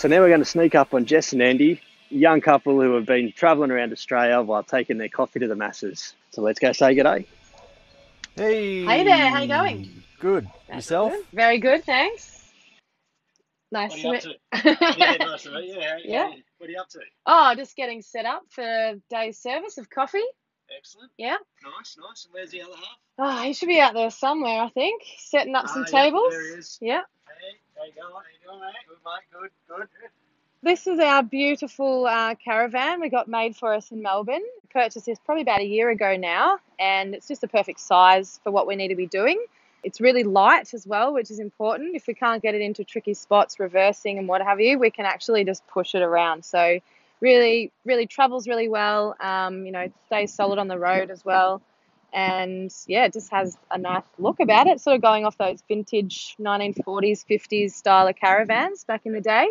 So now we're going to sneak up on Jess and Andy, a young couple who have been travelling around Australia while taking their coffee to the masses. So let's go say g'day. Hey. Hey there, how you going? Good. That's Yourself? good. Very good, thanks. Nice What are to you meet up to? Yeah, nice to meet you. Yeah. What are you up to? Oh, just getting set up for day's service of coffee. Excellent. Yeah. Nice. And where's the other half? Oh, he should be out there somewhere, I think, setting up some Yeah, tables. there he is. Yeah. Hey, how you going? How you doing, mate? Good, mate. Good. This is our beautiful caravan we got made for us in Melbourne. Purchased this probably about a year ago now, and it's just the perfect size for what we need to be doing. It's really light as well, which is important. If we can't get it into tricky spots, reversing and what have you, we can actually just push it around. So really travels really well, stays solid on the road as well. And yeah, it just has a nice look about it, sort of going off those vintage 1940s, 50s style of caravans back in the day.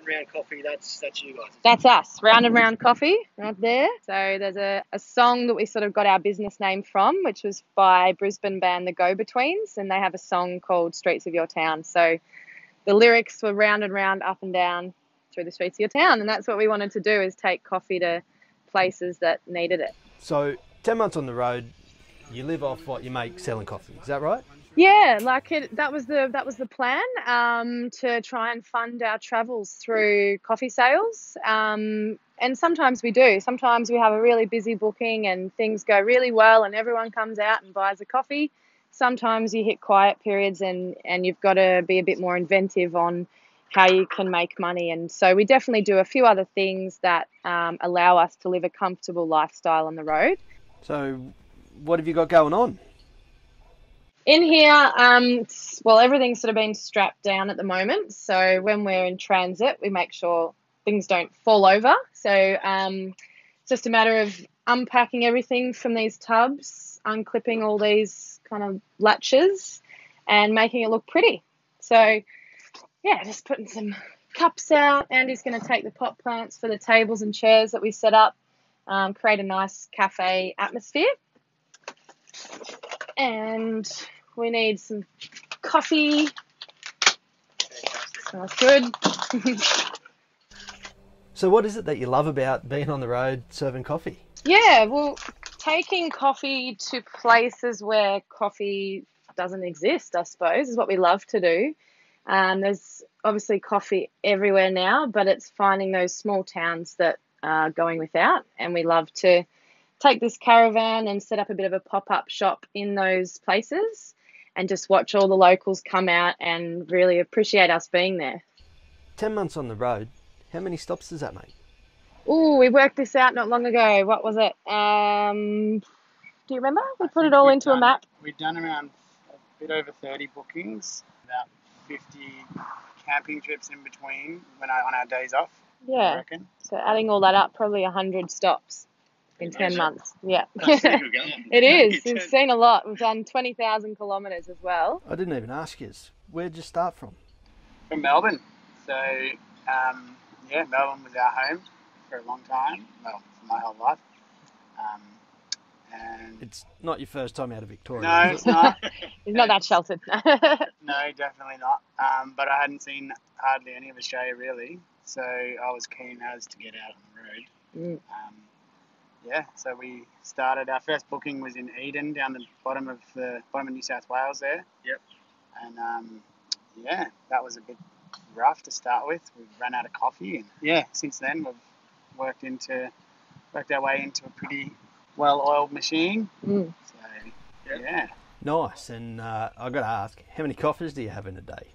Round coffee, that's you guys. That's us, Round and Round Coffee, right there. So there's a song that we sort of got our business name from, which was by Brisbane band The Go-Betweens, and they have a song called Streets of Your Town. So the lyrics were round and round, up and down through the streets of your town, and that's what we wanted to do, is take coffee to places that needed it. So 10 months on the road, you live off what you make selling coffee. Is that right? Yeah, that was the plan, to try and fund our travels through coffee sales. And sometimes we do. Sometimes we have a really busy booking and things go really well and everyone comes out and buys a coffee. Sometimes you hit quiet periods and you've got to be a bit more inventive on how you can make money. And so we definitely do a few other things that allow us to live a comfortable lifestyle on the road. So what have you got going on? In here, everything's sort of been strapped down at the moment. So when we're in transit, we make sure things don't fall over. So it's just a matter of unpacking everything from these tubs, unclipping all these kind of latches and making it look pretty. So yeah, just putting some cups out. Andy's going to take the pot plants for the tables and chairs that we set up, create a nice cafe atmosphere. And we need some coffee. Smells good. So what is it that you love about being on the road serving coffee? Yeah, well, taking coffee to places where coffee doesn't exist, I suppose, is what we love to do. There's obviously coffee everywhere now, but it's finding those small towns that are going without, and we love to take this caravan and set up a bit of a pop-up shop in those places and just watch all the locals come out and really appreciate us being there. 10 months on the road, how many stops does that make? Oh, we worked this out not long ago. What was it? Do you remember? We put it all into a map. We've done around a bit over 30 bookings, about 50 camping trips in between on our days off. Yeah. I reckon. So adding all that up, probably 100 stops. In 10 months, yeah. That's pretty good going. It is. We've seen a lot. We've done 20,000 kilometres as well. I didn't even ask you. Where'd you start from? From Melbourne. So, Melbourne was our home for a long time. Well, for my whole life. And it's not your first time out of Victoria. No, it's not. It's not that sheltered. No, definitely not. But I hadn't seen hardly any of Australia really. So I was keen as to get out on the road. So we started, our first booking was in Eden, down the bottom of New South Wales there. Yep. And that was a bit rough to start with. We ran out of coffee, and since then we've worked our way into a pretty well-oiled machine. So Nice. And I've got to ask, how many coffees do you have in a day?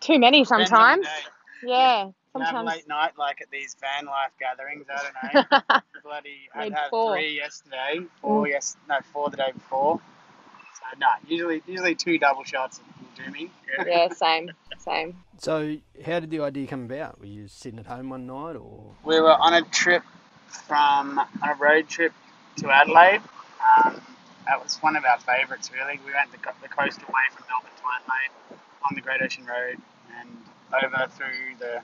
Too many sometimes. Yeah. Sometimes. Have late night, like at these VANLIFE gatherings, I don't know. I'd have 3 yesterday, 4 the day before. So usually 2 double shots will do me. Yeah, same. So how did the idea come about? Were you sitting at home one night, or? We were on a road trip to Adelaide. That was one of our favourites, really. We went the coast away from Melbourne to Adelaide on the Great Ocean Road and over through the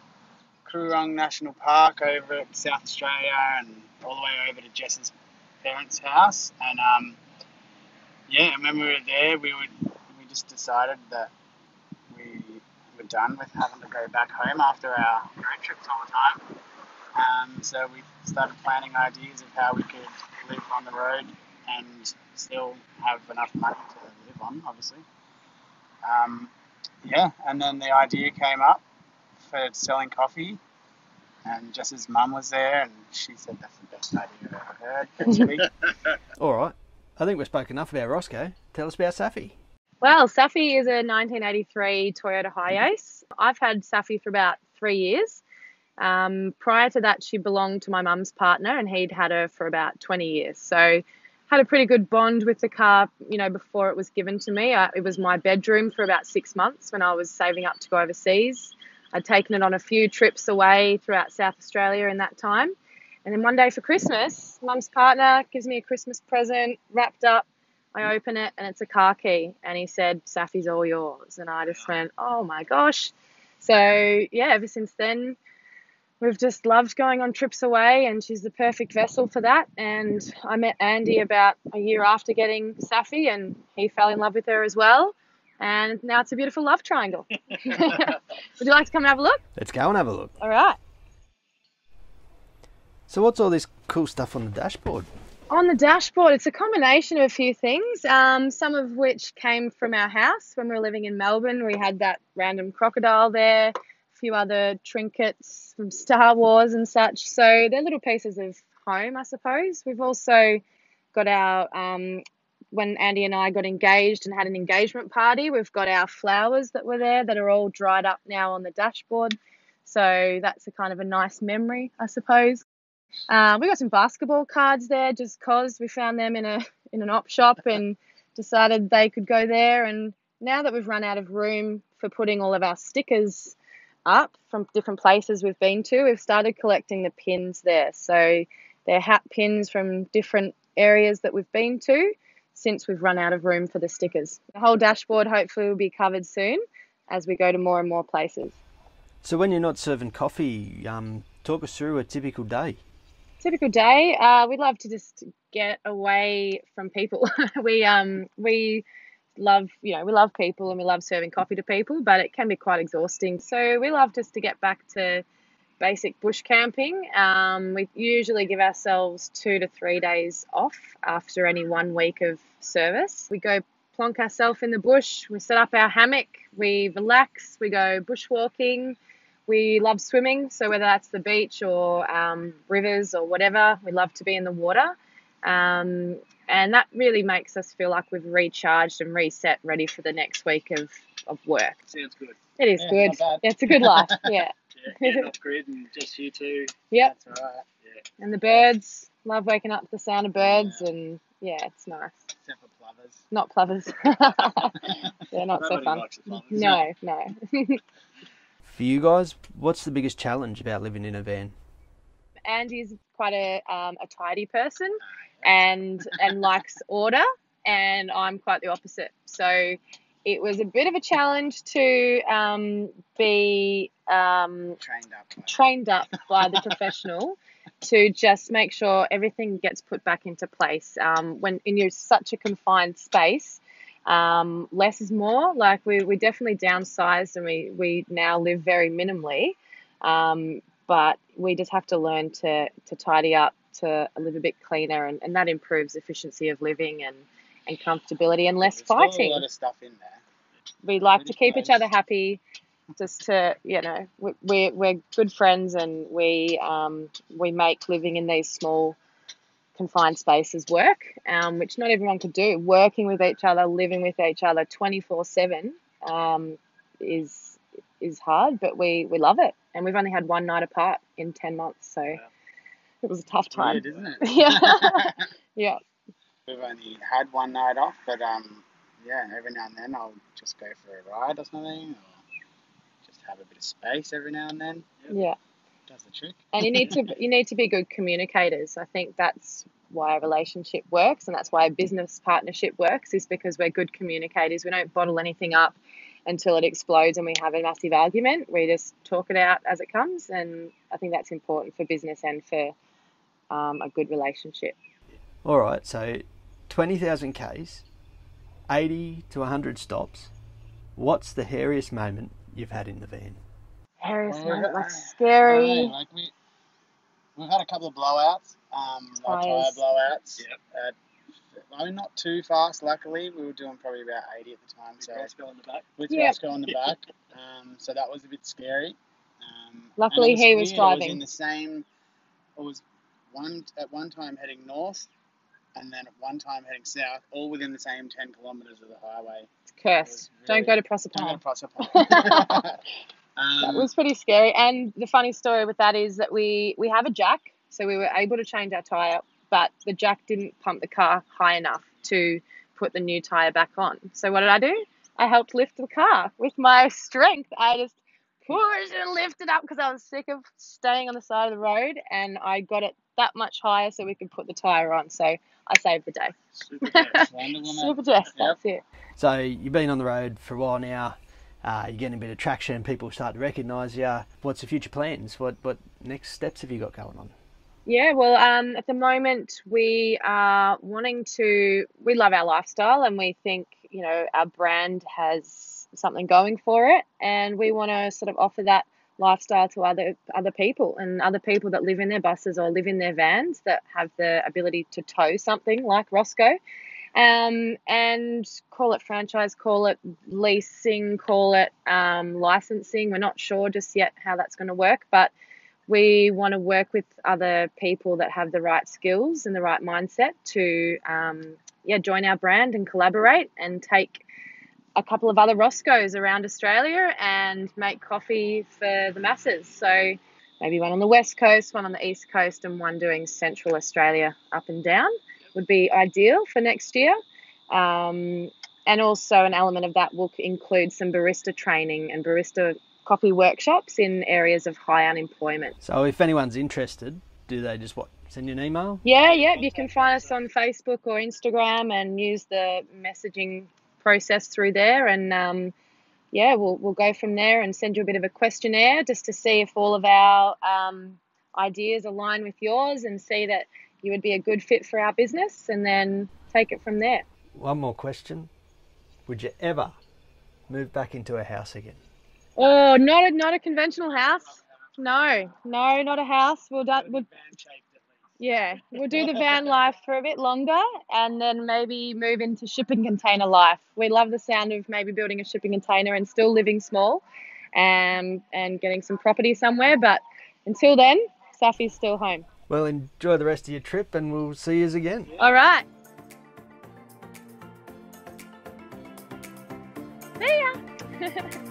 Coorong National Park over at South Australia and all the way over to Jess's parents' house. And when we were there, we just decided that we were done with having to go back home after our road trips all the time. So we started planning ideas of how we could live on the road and still have enough money to live on, obviously. And then the idea came up for selling coffee, and Jess's mum was there, and she said that's the best idea I've ever heard, actually. All right. I think we've spoken enough about Rosco. Tell us about Saffy. Well, Saffy is a 1983 Toyota Hiace. I've had Saffy for about 3 years. Prior to that, she belonged to my mum's partner, and he'd had her for about 20 years. So had a pretty good bond with the car, you know, before it was given to me. It was my bedroom for about 6 months when I was saving up to go overseas. I'd taken it on a few trips away throughout South Australia in that time. And then one day for Christmas, mum's partner gives me a Christmas present, wrapped up. I open it and it's a car key. And he said, Saffy's all yours. And I just went, oh my gosh. So yeah, ever since then, we've just loved going on trips away, and she's the perfect vessel for that. And I met Andy about a year after getting Saffy, and he fell in love with her as well. And now it's a beautiful love triangle. Would you like to come and have a look? Let's go and have a look. All right. So what's all this cool stuff on the dashboard? On the dashboard, it's a combination of a few things, some of which came from our house when we were living in Melbourne. We had that random crocodile there, a few other trinkets from Star Wars and such. So they're little pieces of home, I suppose. We've also got our, when Andy and I got engaged and had an engagement party, we've got our flowers that were there that are all dried up now on the dashboard. So that's a kind of a nice memory, I suppose. We got some basketball cards there just cause we found them in an op shop and decided they could go there. And now that we've run out of room for putting all of our stickers up from different places we've been to, we've started collecting the pins there. So they're hat pins from different areas that we've been to since we've run out of room for the stickers. The whole dashboard hopefully will be covered soon as we go to more and more places. So when you're not serving coffee, talk us through a typical day. Typical day, we love to just get away from people. we love people and we love serving coffee to people, but it can be quite exhausting. So we love just to get back to basic bush camping. We usually give ourselves 2 to 3 days off after any 1 week of service. We go plonk ourselves in the bush, we set up our hammock, we relax, we go bushwalking. We love swimming, so whether that's the beach or rivers or whatever, we love to be in the water. And that really makes us feel like we've recharged and reset, ready for the next week of work. Sounds good. It is good. It's a good life, yeah. Getting off grid and just you two. Yep. That's all right. Yeah. And the birds, love waking up to the sound of birds, and yeah, it's nice. Except for plovers. Not plovers. They're not so fun. Likes the plovers. No. For you guys, what's the biggest challenge about living in a van? Andy's quite a tidy person and likes order, and I'm quite the opposite. So it was a bit of a challenge to be trained up by the professional to just make sure everything gets put back into place. When you're such a confined space, less is more. Like we definitely downsized and we now live very minimally, but we just have to learn to tidy up, to live a bit cleaner, and that improves efficiency of living and comfortability and less fighting. There's a lot of stuff in there. We like to keep each other happy, just to, we're good friends, and we make living in these small confined spaces work, which not everyone could do. Working with each other, living with each other 24/7 is hard, but we love it. And we've only had 1 night apart in 10 months, so it was a tough time. Weird, isn't it? Yeah. Yeah. We've only had 1 night off, but every now and then I'll just go for a ride or something, or just have a bit of space every now and then. Yeah. Does the trick. And you need to be good communicators. I think that's why a relationship works, and that's why a business partnership works, is because we're good communicators. We don't bottle anything up until it explodes and we have a massive argument. We just talk it out as it comes, and I think that's important for business and for a good relationship. All right, so 20,000 Ks, 80 to 100 stops. What's the hairiest moment you've had in the van? Hairiest moment, like scary. Like we've had a couple of blowouts, like tyre blowouts. Yep. I mean, not too fast, luckily. We were doing probably about 80 at the time. With Rosco on the back. With Rosco on the back. So that was a bit scary. Luckily he was driving. It was in the same, at one time heading north, and then at one time heading south, all within the same 10 kilometres of the highway. It's cursed. Don't go to Proserpine. Don't go to Proserpine. That was pretty scary. And the funny story with that is that we have a jack, so we were able to change our tyre, but the jack didn't pump the car high enough to put the new tyre back on. So what did I do? I helped lift the car with my strength. I just pushed and lifted up because I was sick of staying on the side of the road, and I got it that much higher so we could put the tyre on. So I saved the day. Super Jess. Super Jess, that's it. So you've been on the road for a while now. You're getting a bit of traction. People start to recognise you. What's the future plans? What next steps have you got going on? Yeah, well, at the moment we are we love our lifestyle, and we think, you know, our brand has something going for it, and we want to sort of offer that lifestyle to other people, and other people that live in their buses or live in their vans that have the ability to tow something like Rosco. And call it franchise, call it leasing, call it licensing. We're not sure just yet how that's going to work, but we want to work with other people that have the right skills and the right mindset to join our brand and collaborate and take a couple of other Roscos around Australia and make coffee for the masses. So maybe one on the west coast, one on the east coast, and one doing central Australia up and down would be ideal for next year. And also an element of that will include some barista training and barista coffee workshops in areas of high unemployment. So if anyone's interested, do they just send you an email? Yeah, you can find us on Facebook or Instagram and use the messaging process through there, and we'll go from there and send you a bit of a questionnaire just to see if all of our ideas align with yours and see that you would be a good fit for our business, and then take it from there. One more question. Would you ever move back into a house again? Oh, not a conventional house. No, not a house. We'll do the van life for a bit longer, and then maybe move into shipping container life. We love the sound of maybe building a shipping container and still living small, and getting some property somewhere. But until then, Saffy's still home. Well, enjoy the rest of your trip, and we'll see you again. All right. See ya.